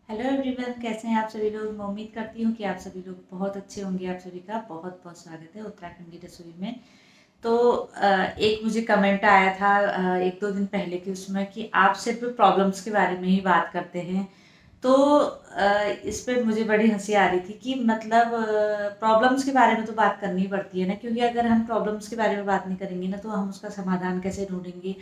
Hello everyone, कैसे हैं आप सभी लोग। मैं उम्मीद करती हूँ कि आप सभी लोग बहुत अच्छे होंगे। आप सभी का बहुत बहुत स्वागत है उत्तराखंड की रसोई में। तो एक मुझे कमेंट आया था एक दो दिन पहले कि उसमें कि आप सिर्फ प्रॉब्लम्स के बारे में ही बात करते हैं। तो इस पे मुझे बड़ी हंसी आ रही थी कि मतलब प्रॉब्लम्स के बारे में तो बात करनी पड़ती है ना, क्योंकि अगर हम प्रॉब्लम्स के बारे में बात नहीं करेंगे ना तो हम उसका समाधान कैसे ढूंढेंगे,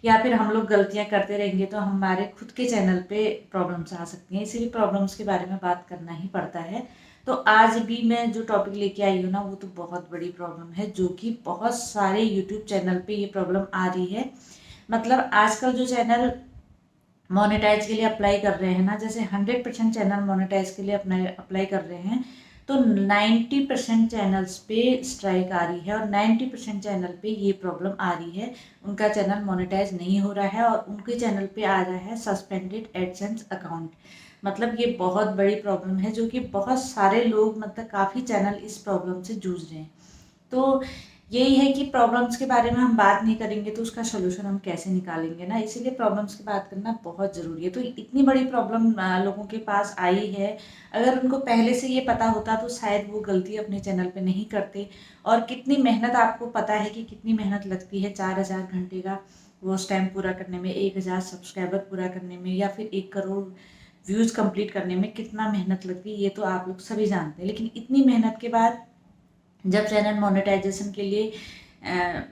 या फिर हम लोग गलतियां करते रहेंगे तो हमारे खुद के चैनल पे प्रॉब्लम्स आ सकती हैं। इसीलिए प्रॉब्लम्स के बारे में बात करना ही पड़ता है। तो आज भी मैं जो टॉपिक लेके आई हूँ ना, वो तो बहुत बड़ी प्रॉब्लम है, जो कि बहुत सारे यूट्यूब चैनल पे ये प्रॉब्लम आ रही है। मतलब आजकल जो चैनल मोनेटाइज के लिए अप्लाई कर रहे हैं ना, जैसे 100% चैनल मोनेटाइज के लिए अपना अप्लाई कर रहे हैं, तो 90% चैनल्स पे स्ट्राइक आ रही है और 90% चैनल पे ये प्रॉब्लम आ रही है। उनका चैनल मोनेटाइज नहीं हो रहा है और उनके चैनल पे आ रहा है सस्पेंडेड एडसेंस अकाउंट। मतलब ये बहुत बड़ी प्रॉब्लम है, जो कि बहुत सारे लोग, मतलब काफ़ी चैनल इस प्रॉब्लम से जूझ रहे हैं। तो यही है कि प्रॉब्लम्स के बारे में हम बात नहीं करेंगे तो उसका सोल्यूशन हम कैसे निकालेंगे ना। इसीलिए प्रॉब्लम्स की बात करना बहुत ज़रूरी है। तो इतनी बड़ी प्रॉब्लम लोगों के पास आई है, अगर उनको पहले से ये पता होता तो शायद वो गलती अपने चैनल पे नहीं करते। और कितनी मेहनत, आपको पता है कि कितनी मेहनत लगती है 4000 घंटे का वॉच टाइम पूरा करने में, 1000 सब्सक्राइबर पूरा करने में, या फिर 1 करोड़ व्यूज़ कंप्लीट करने में कितना मेहनत लगती है, ये तो आप लोग सभी जानते हैं। लेकिन इतनी मेहनत के बाद जब चैनल मोनेटाइजेशन के लिए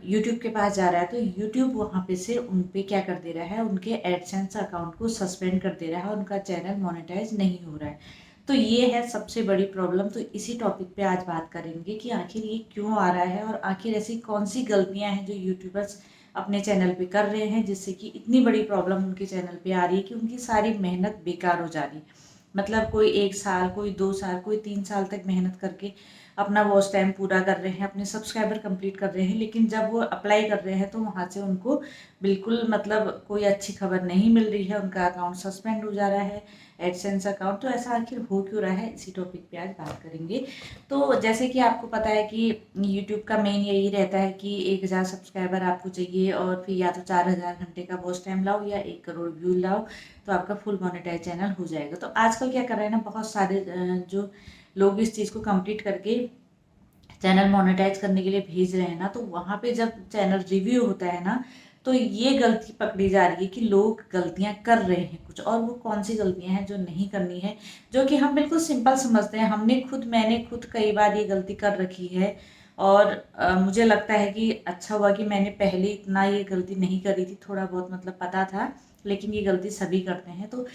यूट्यूब के पास जा रहा है, तो यूट्यूब वहाँ पे से उन पे क्या कर दे रहा है, उनके एडसेंस अकाउंट को सस्पेंड कर दे रहा है, उनका चैनल मोनेटाइज नहीं हो रहा है। तो ये है सबसे बड़ी प्रॉब्लम। तो इसी टॉपिक पे आज बात करेंगे कि आखिर ये क्यों आ रहा है और आखिर ऐसी कौन सी गलतियां हैं जो यूट्यूबर्स अपने चैनल पे कर रहे हैं, जिससे कि इतनी बड़ी प्रॉब्लम उनके चैनल पे आ रही है कि उनकी सारी मेहनत बेकार हो जा रही है। मतलब कोई 1 साल, कोई 2 साल, कोई 3 साल तक मेहनत करके अपना वॉच टाइम पूरा कर रहे हैं, अपने सब्सक्राइबर कंप्लीट कर रहे हैं, लेकिन जब वो अप्लाई कर रहे हैं तो वहाँ से उनको बिल्कुल मतलब कोई अच्छी खबर नहीं मिल रही है, उनका अकाउंट सस्पेंड हो जा रहा है, एडसेंस अकाउंट। तो ऐसा आखिर हो क्यों रहा है, इसी टॉपिक पे आज बात करेंगे। तो जैसे कि आपको पता है कि यूट्यूब का मेन यही रहता है कि 1000 सब्सक्राइबर आपको चाहिए और फिर या तो 4000 घंटे का वॉच टाइम लाओ या 1 करोड़ व्यू लाओ, तो आपका फुल मोनेटाइज चैनल हो जाएगा। तो आजकल क्या कर रहे हैं ना, बहुत सारे जो लोग इस चीज़ को कंप्लीट करके चैनल मोनेटाइज करने के लिए भेज रहे हैं ना, तो वहाँ पे जब चैनल रिव्यू होता है ना, तो ये गलती पकड़ी जा रही है कि लोग गलतियाँ कर रहे हैं कुछ, और वो कौन सी गलतियाँ हैं जो नहीं करनी है, जो कि हम बिल्कुल सिंपल समझते हैं। मैंने खुद कई बार ये गलती कर रखी है। और मुझे लगता है कि अच्छा हुआ कि मैंने पहले इतना ये गलती नहीं करी थी, थोड़ा बहुत मतलब पता था, लेकिन ये गलती सभी करते हैं। तो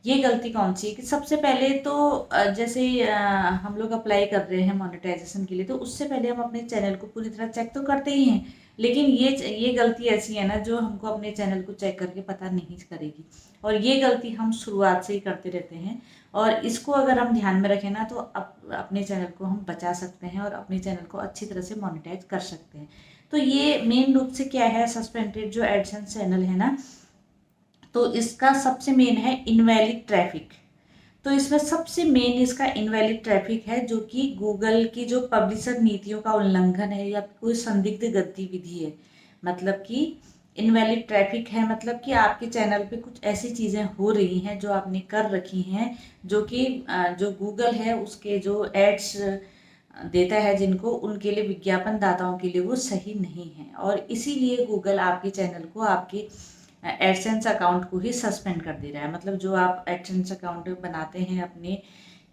ये गलती कौन सी है कि सबसे पहले तो जैसे हम लोग अप्लाई कर रहे हैं मोनेटाइजेशन के लिए, तो उससे पहले हम अपने चैनल को पूरी तरह चेक तो करते ही हैं। लेकिन ये गलती ऐसी है ना, जो हमको अपने चैनल को चेक करके पता नहीं करेगी, और ये गलती हम शुरुआत से ही करते रहते हैं। और इसको अगर हम ध्यान में रखें ना, तो अपने चैनल को हम बचा सकते हैं और अपने चैनल को अच्छी तरह से मोनेटाइज कर सकते हैं। तो ये मेन रूप से क्या है, सस्पेंडेड जो एडसेंस चैनल है ना, तो इसका सबसे मेन है इनवैलिड ट्रैफिक। तो इसमें सबसे मेन इसका इनवैलिड ट्रैफिक है, जो कि गूगल की जो पब्लिशर नीतियों का उल्लंघन है या कोई संदिग्ध गतिविधि है। मतलब कि इनवैलिड ट्रैफिक है, मतलब कि आपके चैनल पे कुछ ऐसी चीज़ें हो रही हैं जो आपने कर रखी हैं, जो कि जो गूगल है उसके जो एड्स देता है जिनको, उनके लिए, विज्ञापन दाताओं के लिए वो सही नहीं है, और इसीलिए गूगल आपके चैनल को, आपके एडसेंस अकाउंट को ही सस्पेंड कर दे रहा है। मतलब जो आप एडसेंस अकाउंट बनाते हैं अपने,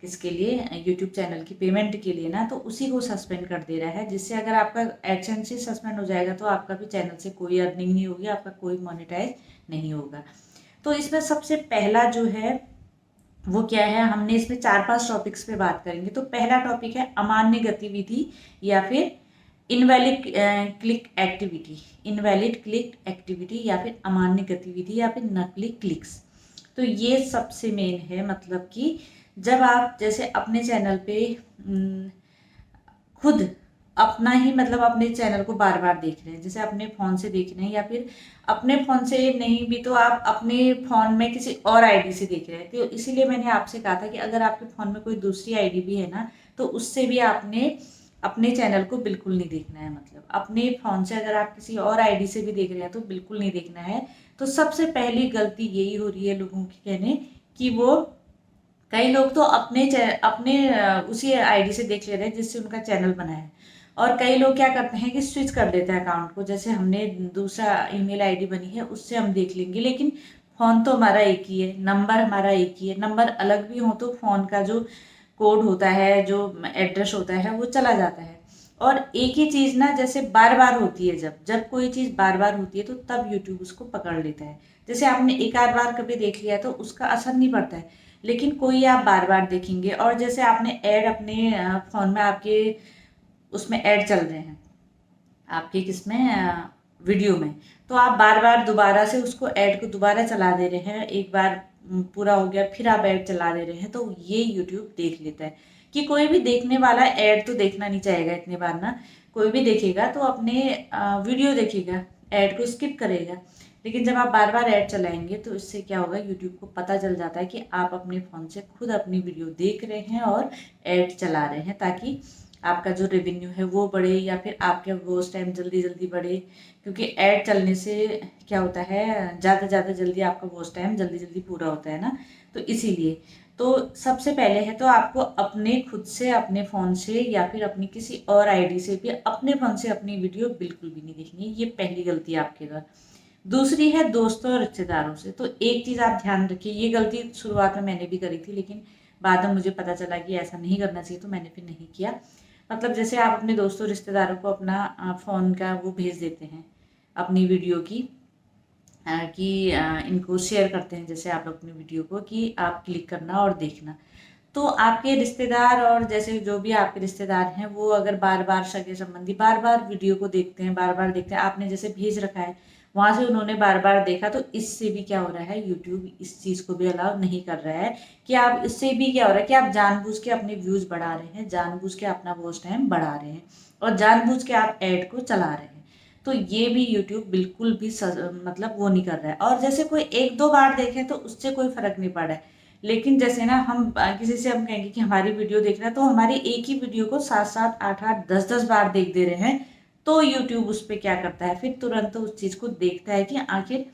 किसके लिए, यूट्यूब चैनल की पेमेंट के लिए ना, तो उसी को सस्पेंड कर दे रहा है, जिससे अगर आपका एडसेंस ही सस्पेंड हो जाएगा तो आपका भी चैनल से कोई अर्निंग नहीं होगी, आपका कोई मोनेटाइज नहीं होगा। तो इसमें सबसे पहला जो है वो क्या है, हमने इसमें 4-5 टॉपिक्स पे बात करेंगे। तो पहला टॉपिक है अमान्य गतिविधि या फिर invalid click activity. Invalid click activity या फिर अमान्य गतिविधि या फिर नकली क्लिक्स। तो ये सबसे मेन है, मतलब कि जब आप जैसे अपने चैनल पे खुद अपना ही, मतलब अपने चैनल को बार बार देख रहे हैं, जैसे अपने फ़ोन से देख रहे हैं, या फिर अपने फ़ोन से नहीं भी तो आप अपने फ़ोन में किसी और आईडी से देख रहे हैं। तो इसीलिए मैंने आपसे कहा था कि अगर आपके फ़ोन में कोई दूसरी आईडी भी है ना, तो उससे भी आपने अपने चैनल को बिल्कुल नहीं देखना है। मतलब अपने फ़ोन से अगर आप किसी और आईडी से भी देख रहे हैं तो बिल्कुल नहीं देखना है। तो सबसे पहली गलती यही हो रही है लोगों की, कहने कि वो कई लोग तो अपने उसी आईडी से देख ले रहे हैं जिससे उनका चैनल बना है। और कई लोग क्या करते हैं कि स्विच कर देते हैं अकाउंट को, जैसे हमने दूसरा ईमेल आईडी बनी है उससे हम देख लेंगे, लेकिन फ़ोन तो हमारा एक ही है, नंबर हमारा एक ही है। नंबर अलग भी हो तो फ़ोन का जो कोड होता है, जो एड्रेस होता है, वो चला जाता है। और एक ही चीज़ ना जैसे बार बार होती है, जब जब कोई चीज़ बार बार होती है तो तब यूट्यूब उसको पकड़ लेता है। जैसे आपने एक आध बार कभी देख लिया तो उसका असर नहीं पड़ता है, लेकिन कोई आप बार बार देखेंगे, और जैसे आपने ऐड अपने फ़ोन में आपके उसमें ऐड चल रहे हैं, आपके किसमें वीडियो में, तो आप बार बार दोबारा से उसको ऐड को दोबारा चला दे रहे हैं, एक बार पूरा हो गया फिर आप ऐड चला दे रहे हैं, तो ये यूट्यूब देख लेता है। कि कोई भी देखने वाला ऐड तो देखना नहीं चाहेगा इतने बार ना, कोई भी देखेगा तो अपने वीडियो देखेगा, ऐड को स्किप करेगा। लेकिन जब आप बार बार ऐड चलाएंगे तो इससे क्या होगा, यूट्यूब को पता चल जाता है कि आप अपने फ़ोन से खुद अपनी वीडियो देख रहे हैं और ऐड चला रहे हैं, ताकि आपका जो रेवेन्यू है वो बढ़े, या फिर आपका वॉच टाइम जल्दी जल्दी बढ़े। क्योंकि ऐड चलने से क्या होता है, ज़्यादा जल्दी आपका वॉच टाइम जल्दी जल्दी पूरा होता है ना, तो इसीलिए। तो सबसे पहले है तो आपको अपने खुद से अपने फ़ोन से या फिर अपनी किसी और आईडी से भी अपने फ़ोन से अपनी वीडियो बिल्कुल भी नहीं देखनी, ये पहली गलती है आपके द्वारा। दूसरी है दोस्तों और रिश्तेदारों से। तो एक चीज़ आप ध्यान रखिए, ये गलती शुरुआत में मैंने भी करी थी, लेकिन बाद में मुझे पता चला कि ऐसा नहीं करना चाहिए, तो मैंने फिर नहीं किया। मतलब जैसे आप अपने दोस्तों रिश्तेदारों को अपना फ़ोन का वो भेज देते हैं, अपनी वीडियो की कि इनको शेयर करते हैं, जैसे आप अपनी वीडियो को कि आप क्लिक करना और देखना। तो आपके रिश्तेदार और जैसे जो भी आपके रिश्तेदार हैं, वो अगर बार बार सगे संबंधी बार बार वीडियो को देखते हैं, बार बार देखते हैं, आपने जैसे भेज रखा है वहाँ से उन्होंने बार बार देखा, तो इससे भी क्या हो रहा है, यूट्यूब इस चीज़ को भी अलाउ नहीं कर रहा है कि आप, इससे भी क्या हो रहा है कि आप जानबूझ के अपने व्यूज़ बढ़ा रहे हैं, जानबूझ के अपना वॉच टाइम बढ़ा रहे हैं, और जानबूझ के आप ऐड को चला रहे हैं। तो ये भी यूट्यूब बिल्कुल भी मतलब वो नहीं कर रहा है। और जैसे कोई एक दो बार देखे तो उससे कोई फर्क नहीं पड़ रहा है, लेकिन जैसे ना हम किसी से हम कहेंगे कि हमारी वीडियो देख रहे हैं, तो हमारी एक ही वीडियो को 7-7, 8-8, 10-10 बार देख दे रहे हैं, तो यूट्यूब उस पर क्या करता है, फिर तुरंत उस चीज़ को देखता है कि आखिर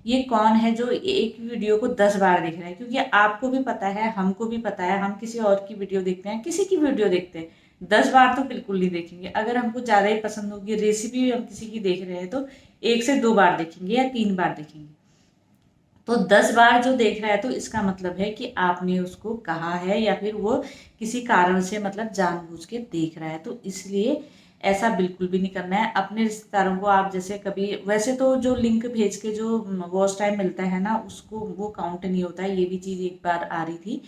ये कौन है जो एक वीडियो को 10 बार देख रहा है। क्योंकि आपको भी पता है, हमको भी पता है, हम किसी और की वीडियो देखते हैं, किसी की वीडियो देखते हैं, 10 बार तो बिल्कुल नहीं देखेंगे। अगर हमको ज़्यादा ही पसंद होगी रेसिपी भी, हम किसी की देख रहे हैं तो 1 से 2 बार देखेंगे या 3 बार देखेंगे। तो 10 बार जो देख रहा है तो इसका मतलब है कि आपने उसको कहा है, या फिर वो किसी कारण से मतलब जानबूझ के देख रहा है। तो इसलिए ऐसा बिल्कुल भी नहीं करना है। अपने रिश्तेदारों को आप जैसे कभी, वैसे तो जो लिंक भेज के जो वॉच टाइम मिलता है ना, उसको वो काउंट नहीं होता है, ये भी चीज़ एक बार आ रही थी।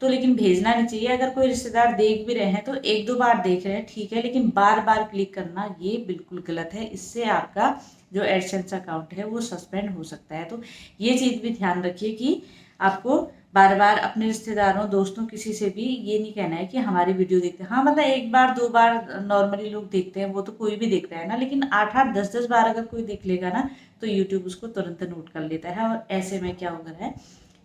तो लेकिन भेजना नहीं चाहिए। अगर कोई रिश्तेदार देख भी रहे हैं तो एक दो बार देख रहे हैं ठीक है, लेकिन बार बार क्लिक करना ये बिल्कुल गलत है। इससे आपका जो एडसेंस अकाउंट है वो सस्पेंड हो सकता है। तो ये चीज़ भी ध्यान रखिए कि आपको बार बार अपने रिश्तेदारों, दोस्तों, किसी से भी ये नहीं कहना है कि हमारी वीडियो देखते हैं। हाँ, मतलब एक बार दो बार नॉर्मली लोग देखते हैं, वो तो कोई भी देखता है ना, लेकिन 8-8, 10-10 बार अगर कोई देख लेगा ना, तो यूट्यूब उसको तुरंत नोट कर लेता है, और ऐसे में क्या होगा है,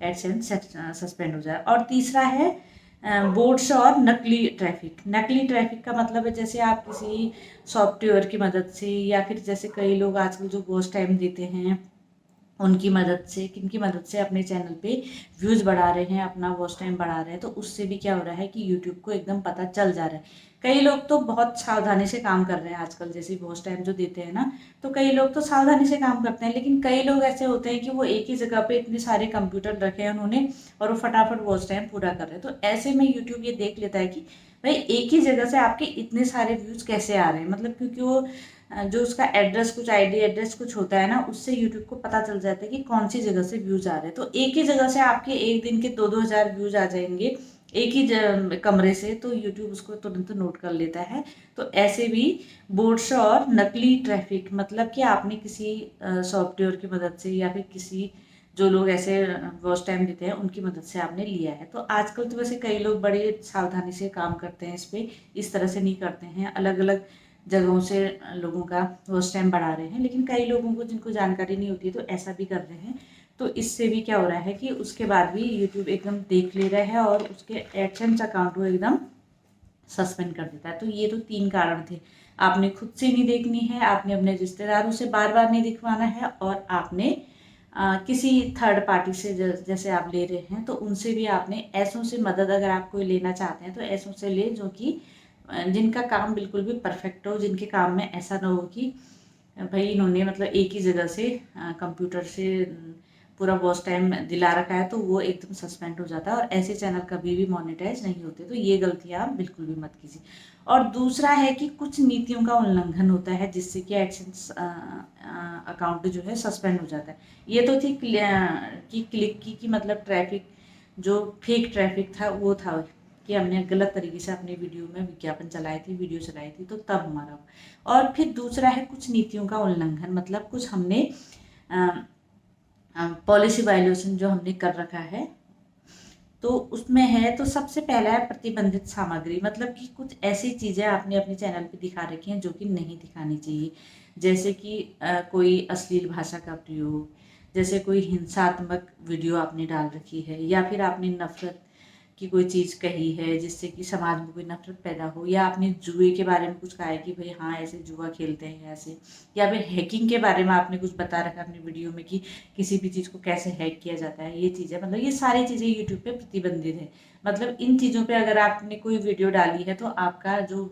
एडसेंस सस्पेंड हो जाए। और तीसरा है बोट्स और नकली ट्रैफिक। नकली ट्रैफिक का मतलब है जैसे आप किसी सॉफ्टवेयर की मदद से, या फिर जैसे कई लोग आजकल जो वॉच टाइम देते हैं उनकी मदद से, किनकी मदद से अपने चैनल पे व्यूज़ बढ़ा रहे हैं, अपना वॉच टाइम बढ़ा रहे हैं, तो उससे भी क्या हो रहा है कि यूट्यूब को एकदम पता चल जा रहा है। कई लोग तो बहुत सावधानी से काम कर रहे हैं आजकल, जैसे वॉच टाइम जो देते हैं ना, तो कई लोग तो सावधानी से काम करते हैं, लेकिन कई लोग ऐसे होते हैं कि वो एक ही जगह पे इतने सारे कंप्यूटर रखे हैं उन्होंने, और वो फटाफट वॉच टाइम पूरा कर रहे हैं। तो ऐसे में यूट्यूब ये देख लेता है कि भाई एक ही जगह से आपके इतने सारे व्यूज़ कैसे आ रहे हैं, मतलब क्योंकि वो जो उसका एड्रेस, कुछ आईडी एड्रेस कुछ होता है ना, उससे यूट्यूब को पता चल जाता है कि कौन सी जगह से व्यूज़ आ रहे हैं। तो एक ही जगह से आपके एक दिन के 2-2 हज़ार व्यूज़ आ जाएंगे एक ही कमरे से, तो यूट्यूब उसको तुरंत नोट कर लेता है। तो ऐसे भी बोट्स और नकली ट्रैफिक, मतलब कि आपने किसी सॉफ्टवेयर की मदद से, या फिर किसी जो लोग ऐसे वॉच टाइम देते हैं उनकी मदद से आपने लिया है। तो आजकल तो वैसे कई लोग बड़े सावधानी से काम करते हैं इस पर, इस तरह से नहीं करते हैं, अलग अलग जगहों से लोगों का वॉच टाइम बढ़ा रहे हैं। लेकिन कई लोगों को जिनको जानकारी नहीं होती है तो ऐसा भी कर रहे हैं। तो इससे भी क्या हो रहा है कि उसके बाद भी यूट्यूब एकदम देख ले रहा है और उसके एडसेंस अकाउंट को एकदम सस्पेंड कर देता है। तो ये तो 3 कारण थे। आपने खुद से नहीं देखनी है, आपने अपने रिश्तेदारों से बार बार नहीं दिखवाना है, और आपने किसी थर्ड पार्टी से जैसे आप ले रहे हैं तो उनसे भी आपने ऐसों से मदद अगर आप कोई लेना चाहते हैं तो ऐसों से ले जो कि जिनका काम बिल्कुल भी परफेक्ट हो, जिनके काम में ऐसा ना हो कि भाई इन्होंने मतलब एक ही जगह से कंप्यूटर से पूरा वॉच टाइम दिला रखा है तो वो एकदम सस्पेंड हो जाता है, और ऐसे चैनल कभी भी मोनेटाइज नहीं होते। तो ये गलतियाँ आप बिल्कुल भी मत कीजिए। और दूसरा है कि कुछ नीतियों का उल्लंघन होता है जिससे कि एडसेंस अकाउंट जो है सस्पेंड हो जाता है। ये तो थी कि क्लिक की मतलब ट्रैफिक, जो फेक ट्रैफिक था वो था कि हमने गलत तरीके से अपनी वीडियो में विज्ञापन चलाए थे, वीडियो चलाई थी, तो तब हमारा। और फिर दूसरा है कुछ नीतियों का उल्लंघन, मतलब कुछ हमने पॉलिसी वायलेशन जो हमने कर रखा है तो उसमें है। तो सबसे पहला है प्रतिबंधित सामग्री, मतलब कि कुछ ऐसी चीज़ें आपने अपने चैनल पे दिखा रखी हैं जो कि नहीं दिखानी चाहिए, जैसे कि कोई अश्लील भाषा का प्रयोग, जैसे कोई हिंसात्मक वीडियो आपने डाल रखी है, या फिर आपने नफरत की कोई चीज़ कही है जिससे कि समाज में कोई नफरत पैदा हो, या आपने जुए के बारे में कुछ कहा है कि भाई हाँ ऐसे जुआ खेलते हैं ऐसे, या फिर हैकिंग के बारे में आपने कुछ बता रखा अपनी वीडियो में कि किसी भी चीज़ को कैसे हैक किया जाता है। ये चीज़ें मतलब ये सारी चीज़ें यूट्यूब पे प्रतिबंधित है। मतलब इन चीज़ों पे अगर आपने कोई वीडियो डाली है तो आपका जो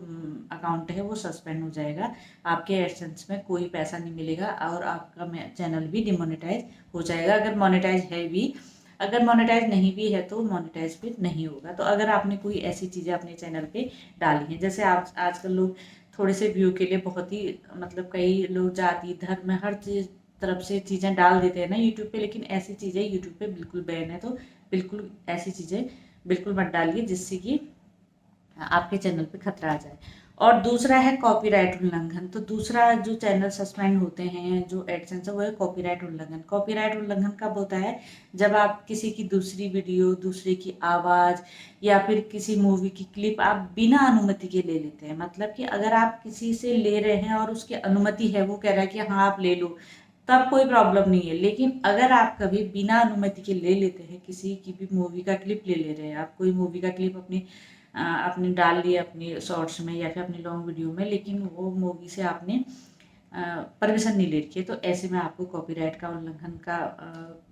अकाउंट है वो सस्पेंड हो जाएगा, आपके एडसेंस में कोई पैसा नहीं मिलेगा और आपका चैनल भी डिमोनेटाइज हो जाएगा। अगर मोनेटाइज है भी, अगर मोनेटाइज नहीं भी है तो मोनेटाइज फिर नहीं होगा। तो अगर आपने कोई ऐसी चीज़ें अपने चैनल पे डाली हैं, जैसे आप आजकल लोग थोड़े से व्यू के लिए बहुत ही मतलब कई लोग जाति धर्म हर चीज़ तरफ से चीज़ें डाल देते हैं ना यूट्यूब पे, लेकिन ऐसी चीज़ें यूट्यूब पे बिल्कुल बैन है। तो बिल्कुल ऐसी चीज़ें बिल्कुल मत डालिए जिससे कि आपके चैनल पे खतरा आ जाए। और दूसरा है कॉपीराइट उल्लंघन। तो दूसरा जो चैनल सस्पेंड होते हैं जो एडसेंस है वो है कॉपीराइट उल्लंघन। कॉपीराइट उल्लंघन कब होता है? जब आप किसी की दूसरी वीडियो, दूसरे की आवाज़ या फिर किसी मूवी की क्लिप आप बिना अनुमति के ले लेते हैं। मतलब कि अगर आप किसी से ले रहे हैं और उसकी अनुमति है, वो कह रहा है कि हाँ आप ले लो, तब कोई प्रॉब्लम नहीं है। लेकिन अगर आप कभी बिना अनुमति के ले लेते हैं, किसी की भी मूवी का क्लिप ले ले रहे हैं, आप कोई मूवी का क्लिप अपनी डाल ली अपनी शॉर्ट्स में या फिर अपनी लॉन्ग वीडियो में, लेकिन वो मूवी से आपने परमिशन नहीं ले रखी है, तो ऐसे में आपको कॉपीराइट का उल्लंघन का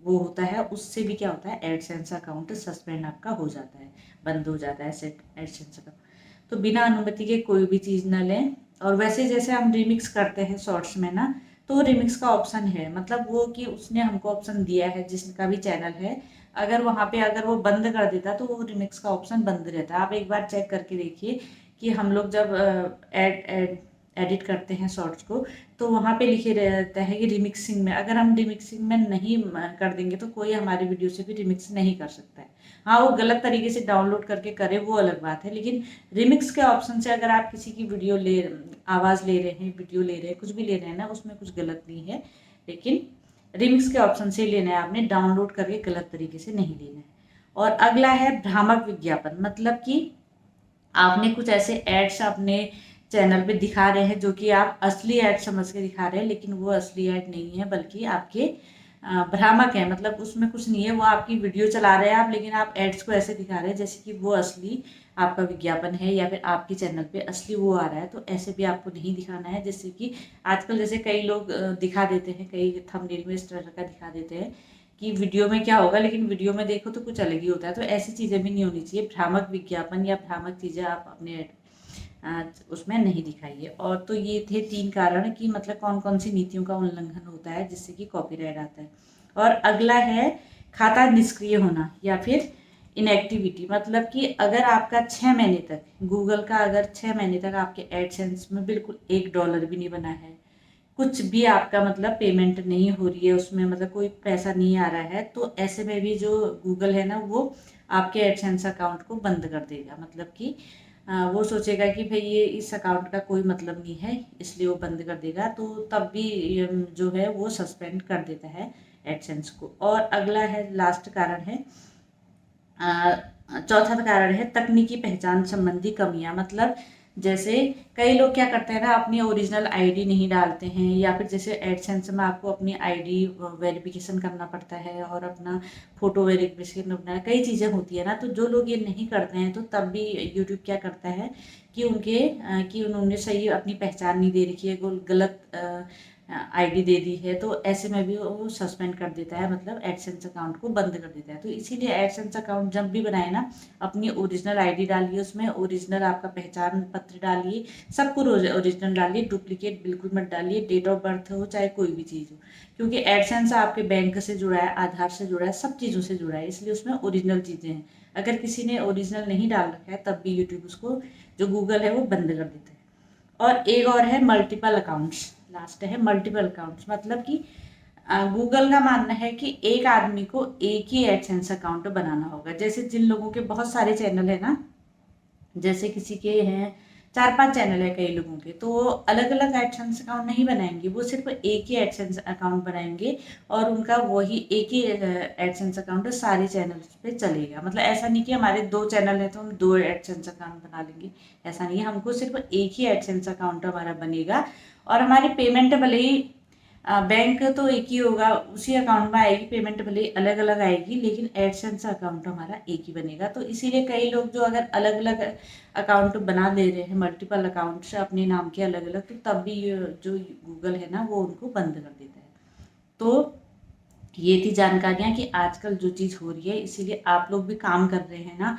वो होता है। उससे भी क्या होता है, एडसेंस अकाउंट सस्पेंड आपका हो जाता है, बंद हो जाता है एडसेंस अकाउंट। तो बिना अनुमति के कोई भी चीज़ ना लें। और वैसे जैसे हम रिमिक्स करते हैं शॉर्ट्स में ना, तो रिमिक्स का ऑप्शन है, मतलब वो कि उसने हमको ऑप्शन दिया है, जिसका भी चैनल है अगर वहाँ पे अगर वो बंद कर देता तो वो रिमिक्स का ऑप्शन बंद रहता है। आप एक बार चेक करके देखिए कि हम लोग जब एडिट करते हैं शॉर्ट्स को तो वहाँ पे लिखे रहता है कि रिमिक्सिंग में, अगर हम रिमिक्सिंग में नहीं कर देंगे तो कोई हमारी वीडियो से भी रिमिक्स नहीं कर सकता है। हाँ, वो गलत तरीके से डाउनलोड करके करे वो अलग बात है, लेकिन रिमिक्स के ऑप्शन से अगर आप किसी की वीडियो आवाज़ ले रहे हैं, वीडियो ले रहे हैं, कुछ भी ले रहे हैं ना, उसमें कुछ गलत नहीं है, लेकिन रिमिक्स के ऑप्शन से लेना है आपने, डाउनलोड करके गलत तरीके से नहीं लेना है। और अगला है भ्रामक विज्ञापन, मतलब कि आपने कुछ ऐसे एड्स अपने चैनल पे दिखा रहे हैं जो कि आप असली ऐड समझ के दिखा रहे हैं, लेकिन वो असली ऐड नहीं है बल्कि आपके भ्रामक है। मतलब उसमें कुछ नहीं है, वो आपकी वीडियो चला रहे हैं आप, लेकिन आप एड्स को ऐसे दिखा रहे हैं जैसे कि वो असली आपका विज्ञापन है या फिर आपके चैनल पे असली वो आ रहा है। तो ऐसे भी आपको नहीं दिखाना है। जैसे कि आजकल जैसे कई लोग दिखा देते हैं, कई थंबनेल में इस तरह का दिखा देते हैं कि वीडियो में क्या होगा, लेकिन वीडियो में देखो तो कुछ अलग ही होता है। तो ऐसी चीज़ें भी नहीं होनी चाहिए। भ्रामक विज्ञापन या भ्रामक चीज़ें आप अपने उसमें नहीं दिखाइए। और तो ये थे 3 कारण कि मतलब कौन कौन सी नीतियों का उल्लंघन होता है जिससे कि कॉपीराइट आता है। और अगला है खाता निष्क्रिय होना या फिर इनएक्टिविटी, मतलब कि अगर आपका 6 महीने तक गूगल का अगर 6 महीने तक आपके एडसेंस में बिल्कुल $1 भी नहीं बना है, कुछ भी आपका मतलब पेमेंट नहीं हो रही है उसमें, मतलब कोई पैसा नहीं आ रहा है, तो ऐसे में भी जो गूगल है ना वो आपके एडसेंस अकाउंट को बंद कर देगा। मतलब कि वो सोचेगा कि भाई ये इस अकाउंट का कोई मतलब नहीं है, इसलिए वो बंद कर देगा। तो तब भी जो है वो सस्पेंड कर देता है एडसेंस को। और अगला है लास्ट कारण है, चौथा कारण है तकनीकी पहचान संबंधी कमियां। मतलब जैसे कई लोग क्या करते हैं ना, अपनी ओरिजिनल आईडी नहीं डालते हैं, या फिर जैसे एडसेंस में आपको अपनी आईडी वेरिफिकेशन करना पड़ता है और अपना फोटो वेरिफिकेशन करना है, कई चीज़ें होती है ना। तो जो लोग ये नहीं करते हैं तो तब भी यूट्यूब क्या करता है कि कि उन्होंने सही अपनी पहचान नहीं दे रखी है, गलत आईडी दे दी है, तो ऐसे में भी वो सस्पेंड कर देता है, मतलब एडसेंस अकाउंट को बंद कर देता है। तो इसीलिए एडसेंस अकाउंट जब भी बनाए ना, अपनी ओरिजिनल आईडी डालिए, उसमें ओरिजिनल आपका पहचान पत्र डालिए, सब कुछ ओरिजिनल डालिए, डुप्लीकेट बिल्कुल मत डालिए, डेट ऑफ बर्थ हो चाहे कोई भी चीज़ हो, क्योंकि एडसेंस आपके बैंक से जुड़ा है, आधार से जुड़ा है, सब चीज़ों से जुड़ा है, इसलिए उसमें ओरिजिनल चीज़ें हैं। अगर किसी ने ओरिजिनल नहीं डाल रखा है तब भी यूट्यूब उसको, जो गूगल है, वो बंद कर देता है। और एक और है मल्टीपल अकाउंट्स, लास्ट है मल्टीपल अकाउंट्स, मतलब कि गूगल का मानना है कि एक आदमी को एक ही एडसेंस अकाउंट बनाना होगा। जैसे जिन लोगों के बहुत सारे चैनल है ना, जैसे किसी के हैं 4-5 चैनल है कई लोगों के, तो वो अलग अलग एडसेंस अकाउंट नहीं बनाएंगे, वो सिर्फ एक ही एडसेंस अकाउंट बनाएंगे और उनका वही एक ही एडसेंस अकाउंट सारे चैनल पे चलेगा। मतलब ऐसा नहीं कि हमारे 2 चैनल है तो हम 2 एडसेंस अकाउंट बना लेंगे, ऐसा नहीं है। हमको सिर्फ एक ही एडसेंस अकाउंट हमारा बनेगा और हमारी पेमेंट भले ही बैंक तो एक ही होगा, उसी अकाउंट में आएगी, पेमेंट भले ही अलग अलग आएगी, लेकिन एडसेंस अकाउंट हमारा एक ही बनेगा। तो इसीलिए कई लोग जो अगर अलग अलग अकाउंट बना ले रहे हैं, मल्टीपल अकाउंट से अपने नाम के अलग अलग, तो तब भी जो गूगल है ना, वो उनको बंद कर देता है। तो ये थी जानकारियाँ कि आजकल जो चीज़ हो रही है, इसीलिए आप लोग भी काम कर रहे हैं ना,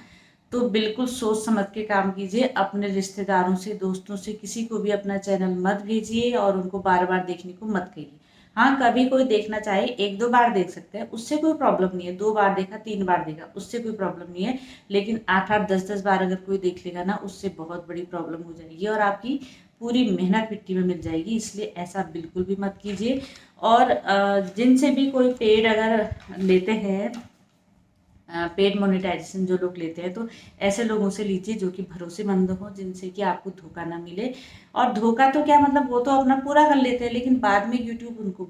तो बिल्कुल सोच समझ के काम कीजिए। अपने रिश्तेदारों से, दोस्तों से, किसी को भी अपना चैनल मत भेजिए और उनको बार बार देखने को मत कहिए। हाँ, कभी कोई देखना चाहे 1-2 बार देख सकते हैं, उससे कोई प्रॉब्लम नहीं है। 2 बार देखा, 3 बार देखा, उससे कोई प्रॉब्लम नहीं है। लेकिन 8-8, 10-10 बार अगर कोई देख लेगा ना, उससे बहुत बड़ी प्रॉब्लम हो जाएगी और आपकी पूरी मेहनत मिट्टी में मिल जाएगी। इसलिए ऐसा बिल्कुल भी मत कीजिए। और जिनसे भी कोई पेड अगर लेते हैं, पेड मोनेटाइजेशन जो लोग लेते हैं, तो ऐसे लोगों से लीजिए जो कि भरोसेमंद हो, जिनसे कि आपको धोखा ना मिले। और धोखा तो क्या, मतलब वो तो अपना पूरा कर लेते हैं, लेकिन बाद में यूट्यूब उनको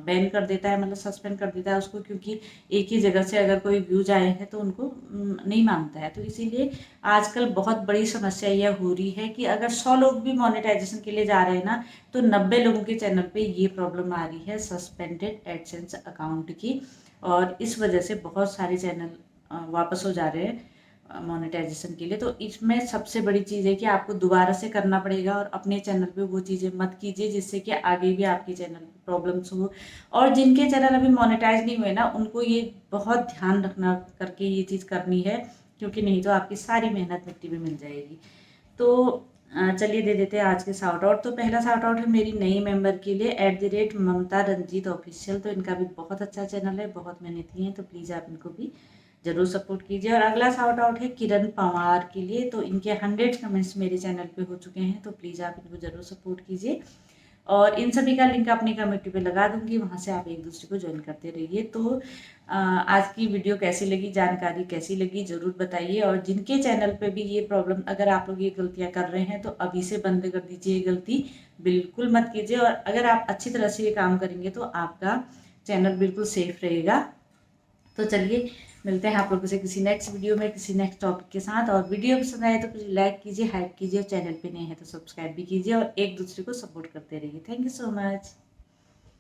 बैन कर देता है, मतलब सस्पेंड कर देता है उसको, क्योंकि एक ही जगह से अगर कोई व्यूज आए हैं तो उनको नहीं मानता है। तो इसीलिए आजकल बहुत बड़ी समस्या यह हो रही है कि अगर 100 लोग भी मोनेटाइजेशन के लिए जा रहे हैं ना, तो 90 लोगों के चैनल पे ये प्रॉब्लम आ रही है सस्पेंडेड एडसेंस अकाउंट की। और इस वजह से बहुत सारे चैनल वापस हो जा रहे हैं मोनेटाइजेशन के लिए। तो इसमें सबसे बड़ी चीज़ है कि आपको दोबारा से करना पड़ेगा और अपने चैनल पे वो चीज़ें मत कीजिए जिससे कि आगे भी आपके चैनल पे प्रॉब्लम्स हो। और जिनके चैनल अभी मोनेटाइज नहीं हुए ना, उनको ये बहुत ध्यान रखना करके ये चीज़ करनी है, क्योंकि नहीं तो आपकी सारी मेहनत मिट्टी में मिल जाएगी। तो चलिए दे देते हैं आज के शाउट आउट। तो पहला शाउट आउट है मेरी नई मेंबर के लिए, @ममता रंजीत ऑफिशियल। तो इनका भी बहुत अच्छा चैनल है, बहुत मेहनती हैं, तो प्लीज़ आप इनको भी ज़रूर सपोर्ट कीजिए। और अगला शाउट आउट है किरण पंवार के लिए। तो इनके 100 कमेंट्स मेरे चैनल पे हो चुके हैं, तो प्लीज़ आप इनको ज़रूर सपोर्ट कीजिए। और इन सभी का लिंक अपनी कमेटी पे लगा दूंगी, वहाँ से आप एक दूसरे को ज्वाइन करते रहिए। तो आज की वीडियो कैसी लगी, जानकारी कैसी लगी, ज़रूर बताइए। और जिनके चैनल पे भी ये प्रॉब्लम, अगर आप लोग ये गलतियाँ कर रहे हैं तो अभी से बंद कर दीजिए, ये गलती बिल्कुल मत कीजिए। और अगर आप अच्छी तरह से ये काम करेंगे तो आपका चैनल बिल्कुल सेफ रहेगा। तो चलिए मिलते हैं आप लोगों से किसी नेक्स्ट वीडियो में, किसी नेक्स्ट टॉपिक के साथ। और वीडियो पसंद आए तो प्लीज़ लाइक कीजिए, हाइप कीजिए, और चैनल पे नए हैं तो सब्सक्राइब भी कीजिए और एक दूसरे को सपोर्ट करते रहिए। Thank you so much.